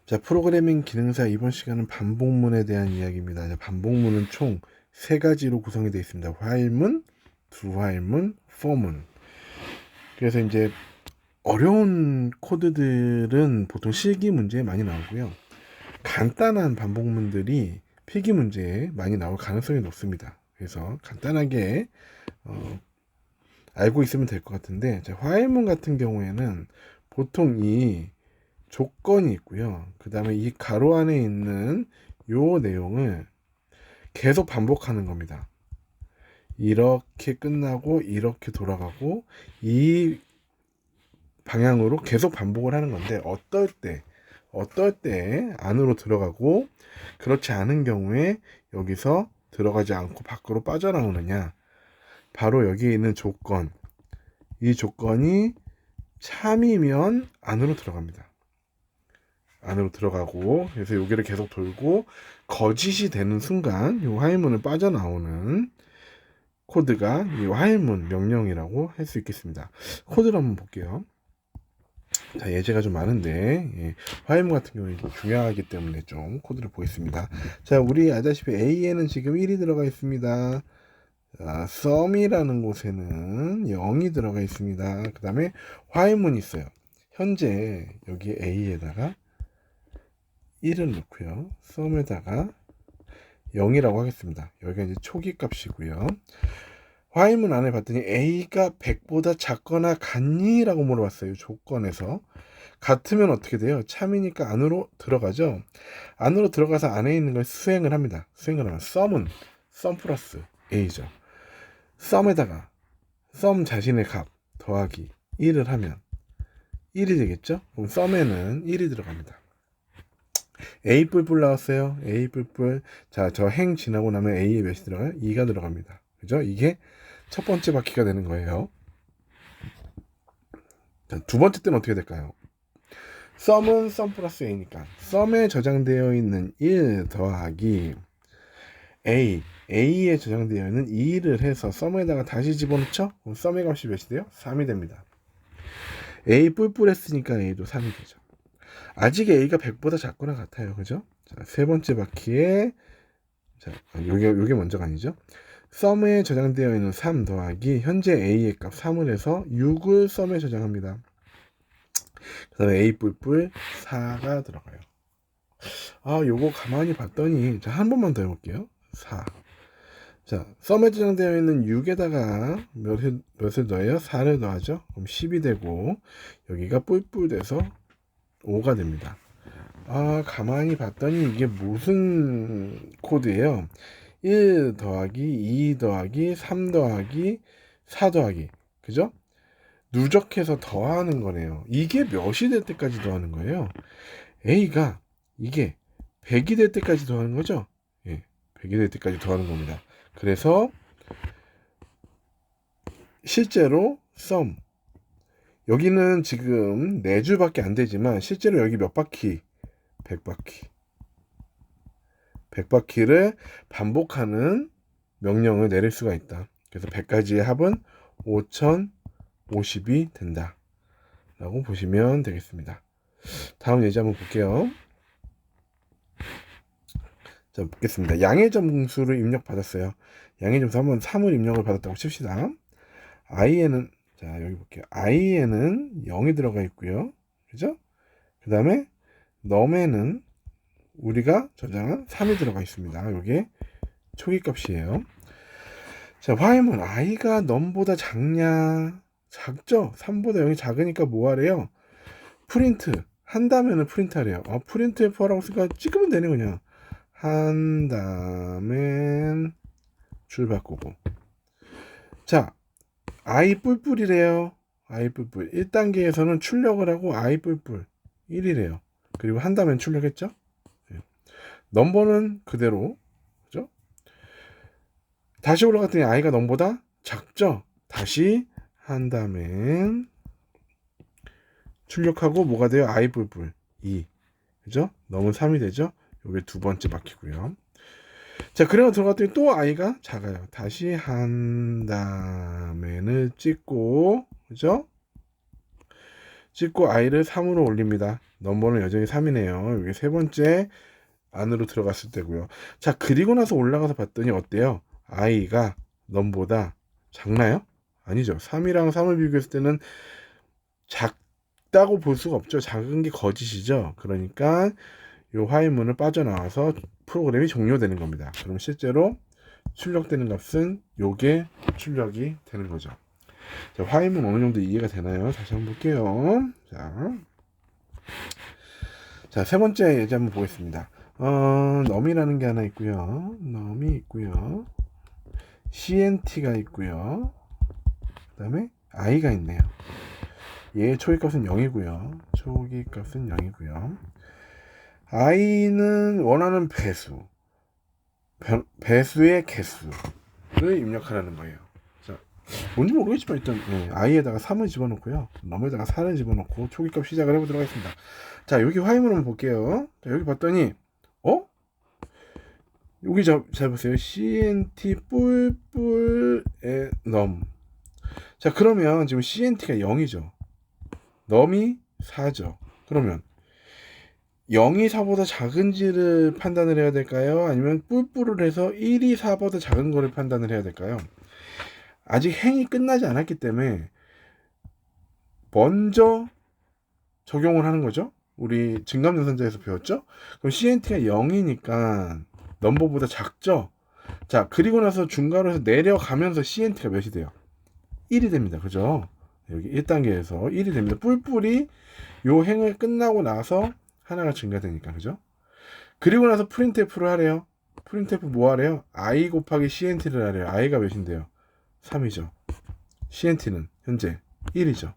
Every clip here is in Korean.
자, 프로그래밍 기능사 이번 시간은 반복문에 대한 이야기입니다. 자, 반복문은 총 3가지로 구성이 되어 있습니다. while문, doWhile문, for문. 그래서 이제 어려운 코드들은 보통 실기 문제에 많이 나오고요. 간단한 반복문들이 필기 문제에 많이 나올 가능성이 높습니다. 그래서 간단하게 알고 있으면 될 것 같은데, 자, while문 같은 경우에는 보통 이 조건이 있고요. 그 다음에 이 가로 안에 있는 요 내용을 계속 반복하는 겁니다. 이렇게 끝나고 이렇게 돌아가고 이 방향으로 계속 반복을 하는 건데, 어떨 때 안으로 들어가고 그렇지 않은 경우에 여기서 들어가지 않고 밖으로 빠져나오느냐, 바로 여기에 있는 조건, 이 조건이 참이면 안으로 들어갑니다. 안으로 들어가고, 그래서 여기를 계속 돌고 거짓이 되는 순간 이 화일문을 빠져나오는 코드가 이 화일문 명령이라고 할 수 있겠습니다. 코드를 한번 볼게요. 자, 예제가 좀 많은데 화일문 같은 경우는 중요하기 때문에 좀 코드를 보겠습니다. 자, 우리 알다시피 A에는 지금 1이 들어가 있습니다. 자, sum이라는 곳에는 0이 들어가 있습니다. 그 다음에 화일문이 있어요. 현재 여기 A에다가 1을 넣고요. sum에다가 0이라고 하겠습니다. 여기가 이제 초기 값이고요. 화일문 안에 봤더니 A가 100보다 작거나 같니? 라고 물어봤어요. 조건에서. 같으면 어떻게 돼요? 참이니까 안으로 들어가죠. 안으로 들어가서 안에 있는 걸 수행을 합니다. 수행을 하면 sum은 sum 플러스 A죠. sum에다가 sum 자신의 값 더하기 1을 하면 1이 되겠죠? 그럼 sum에는 1이 들어갑니다. A 뿔뿔 나왔어요. A 뿔뿔. 자, 저 행 지나고 나면 A에 몇이 들어가요? 2가 들어갑니다. 그죠? 이게 첫 번째 바퀴가 되는 거예요. 자, 두 번째 때는 어떻게 될까요? sum은 sum 플러스 A니까 sum에 저장되어 있는 1 더하기 A에 저장되어 있는 2를 해서 sum에다가 다시 집어넣죠? 그럼 sum의 값이 몇이 돼요? 3이 됩니다. A 뿔뿔 했으니까 A도 3이 되죠. 아직 A가 100보다 작거나 같아요. 그죠? 자, 세 번째 바퀴에, 자, 요게 먼저가 아니죠? sum에 저장되어 있는 3 더하기 현재 A의 값 3을 해서 6을 sum에 저장합니다. 그 다음에 A 뿔뿔 4가 들어가요. 요거 가만히 봤더니, 자, 한 번만 더 해볼게요. 4. 자, sum에 저장되어 있는 6에다가 몇을 더해요? 4를 더하죠? 그럼 10이 되고, 여기가 뿔뿔 돼서 5가 됩니다. 가만히 봤더니 이게 무슨 코드예요? 1 더하기 2 더하기 3 더하기 4 더하기, 그죠? 누적해서 더하는 거네요. 이게 몇이 될 때까지 더하는 거예요? A가 이게 100이 될 때까지 더하는 거죠? 예, 100이 될 때까지 더하는 겁니다. 그래서 실제로 sum, 여기는 지금 4줄밖에 안 되지만 실제로 여기 몇 바퀴? 100바퀴. 100바퀴를 반복하는 명령을 내릴 수가 있다. 그래서 100가지의 합은 5050이 된다 라고 보시면 되겠습니다. 다음 예제 한번 볼게요. 자, 보겠습니다. 양의 점수를 입력받았어요. 양의 점수 한번 3을 입력을 받았다고 칩시다. i에는, 자, 여기 볼게요. i에는 0이 들어가 있고요. 그죠? 그 다음에 num에는 우리가 저장한 3이 들어가 있습니다. 이게 초기 값이에요. 자, 화음은 i가 num보다 작냐? 작죠? 3보다 0이 작으니까 뭐 하래요? 프린트 한다면은 프린트 하래요. 프린트 F라고 쓰니까 찍으면 되네. 그냥 한 다음엔 줄 바꾸고. 자, i 뿔뿔이래요. i 뿔뿔 1단계에서는 출력을 하고 i 뿔뿔 1이래요. 그리고 한 다음엔 출력했죠? 넘버는 그대로, 그죠? 다시 올라갔더니 i가 넘보다 작죠? 다시 한 다음엔 출력하고 뭐가 돼요? i 뿔뿔 2, 그죠? 넘은 3이 되죠? 요게 두 번째 바퀴고요. 자, 그래서 들어갔더니 또 i가 작아요. 다시 한 다음에는 찍고, 그죠? 찍고 i를 3으로 올립니다. 넘버는 여전히 3이네요. 이게 세 번째 안으로 들어갔을 때고요. 자, 그리고 나서 올라가서 봤더니 어때요? i가 넘보다 작나요? 아니죠. 3이랑 3을 비교했을 때는 작다고 볼 수가 없죠. 작은 게 거짓이죠. 그러니까 이 화해문을 빠져나와서 프로그램이 종료되는 겁니다. 그럼 실제로 출력되는 값은 요게 출력이 되는 거죠. 자, 화해문 어느 정도 이해가 되나요? 다시 한번 볼게요. 자, 세 번째 예제 한번 보겠습니다. num이라는 게 하나 있고요. num이 있고요. cnt가 있고요. 그 다음에 i가 있네요. 얘의 초기값은 0이고요. 초기값은 0이고요. i는 원하는 배수의 개수를 입력하라는 거예요. 자, 뭔지 모르겠지만 일단 i에다가 3을 집어넣고요. num에다가 4를 집어넣고 초기값 시작을 해보도록 하겠습니다. 자, 여기 화해문 한번 볼게요. 자, 여기 봤더니 여기 잘 보세요. cnt 뿔뿔의 num. 자, 그러면 지금 cnt가 0이죠. num이 4죠. 그러면 0이 4보다 작은지를 판단을 해야 될까요? 아니면 뿔뿔을 해서 1이 4보다 작은 거를 판단을 해야 될까요? 아직 행이 끝나지 않았기 때문에 먼저 적용을 하는 거죠. 우리 증감전선자에서 배웠죠? 그럼 cnt가 0이니까 넘버보다 작죠? 자, 그리고 나서 중괄호에서 내려가면서 cnt가 몇이 돼요? 1이 됩니다. 그죠? 여기 1단계에서 1이 됩니다. 뿔뿔이 요 행을 끝나고 나서 하나가 증가되니까. 그죠? 그리고 나서 프린트F를 하래요. 프린트F 뭐 하래요? i 곱하기 cnt를 하래요. i가 몇인데요? 3이죠. cnt는 현재 1이죠.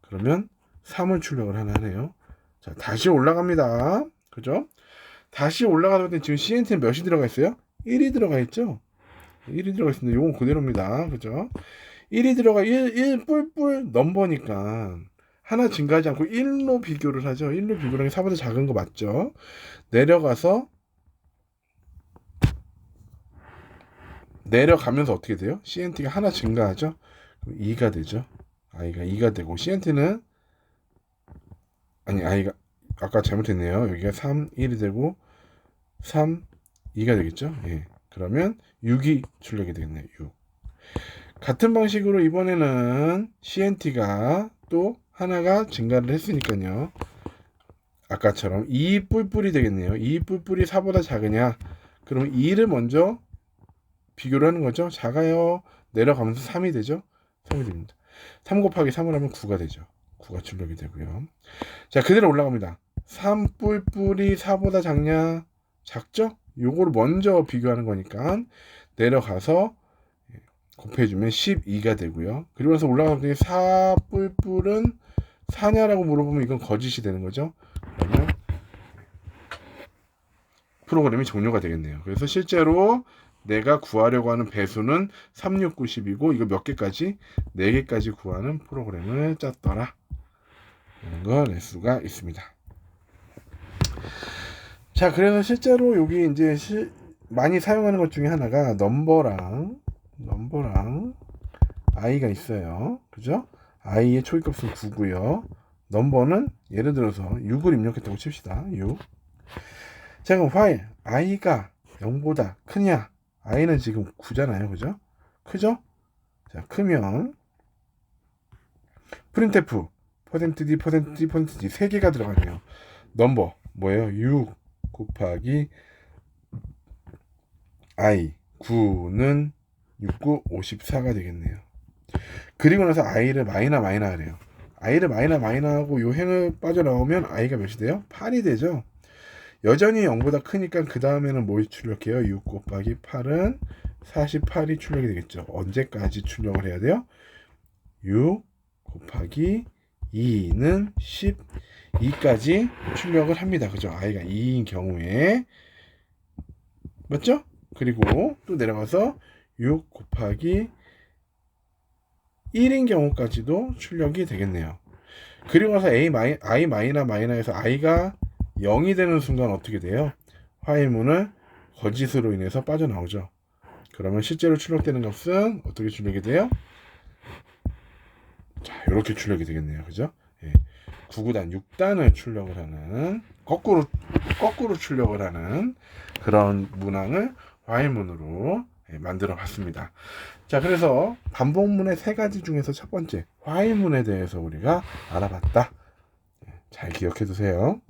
그러면 3을 출력을 하나 하네요. 자, 다시 올라갑니다. 그죠? 다시 올라가다 보니 지금 cnt는 몇이 들어가 있어요? 1이 들어가 있죠? 1이 들어가 있습니다. 요건 그대로입니다. 그죠? 1이 들어가 1 뿔뿔 넘버니까 하나 증가하지 않고 1로 비교를 하죠. 1로 비교를 하면 4보다 작은 거 맞죠? 내려가면서 어떻게 돼요? cnt가 하나 증가하죠? 그럼 2가 되죠. i가 2가 되고 cnt는 i가 아까 잘못했네요. 여기가 3, 1이 되고 3, 2가 되겠죠? 예. 그러면 6이 출력이 되겠네요. 6. 같은 방식으로 이번에는 cnt가 또 하나가 증가를 했으니까요. 아까처럼 2 뿔뿔이 되겠네요. 2 뿔뿔이 4보다 작으냐? 그러면 2를 먼저 비교를 하는 거죠. 작아요. 내려가면서 3이 되죠. 3이 됩니다. 3 곱하기 3을 하면 9가 되죠. 9가 출력이 되고요. 자, 그대로 올라갑니다. 3 뿔뿔이 4보다 작냐? 작죠? 요거를 먼저 비교하는 거니까 내려가서 곱해주면 12가 되고요. 그리고 나서 올라가면 4 뿔뿔은 4냐라고 물어보면 이건 거짓이 되는 거죠. 그러면 프로그램이 종료가 되겠네요. 그래서 실제로 내가 구하려고 하는 배수는 3, 6, 9, 10이고 이거 몇 개까지? 4개까지 구하는 프로그램을 짰더라. 이런 거 낼 수가 있습니다. 자, 그래서 실제로 여기 이제 많이 사용하는 것 중에 하나가 넘버랑 i가 있어요. 그죠? i의 초기값은 9고요. 넘버는 예를 들어서 6을 입력했다고 칩시다. 6. 자, 그럼 while i가 0보다 크냐? i는 지금 9잖아요. 그죠? 크죠? 자, 크면 printf %d %d 3개가 들어가네요. 넘버 뭐예요? 6 곱하기 i 9는 69, 54가 되겠네요. 그리고 나서 i를 마이너 하래요. i를 마이너 하고 요 행을 빠져나오면 i가 몇이 돼요? 8이 되죠. 여전히 0보다 크니까 그 다음에는 뭐 출력해요? 6 곱하기 8은 48이 출력이 되겠죠. 언제까지 출력을 해야 돼요? 6 곱하기 2는 12까지 출력을 합니다. 그죠? i가 2인 경우에 맞죠? 그리고 또 내려가서 6 곱하기 1인 경우까지도 출력이 되겠네요. 그리고 나서 i 마이너에서 i가 0이 되는 순간 어떻게 돼요? 화해문을 거짓으로 인해서 빠져나오죠. 그러면 실제로 출력되는 값은 어떻게 출력이 돼요? 자, 이렇게 출력이 되겠네요. 그죠? 예. 9구단 6단을 출력을 하는 거꾸로 출력을 하는 그런 문항을 화해문으로 만들어 봤습니다. 자, 그래서 반복문의 세 가지 중에서 첫 번째 화해문에 대해서 우리가 알아봤다. 잘 기억해 두세요.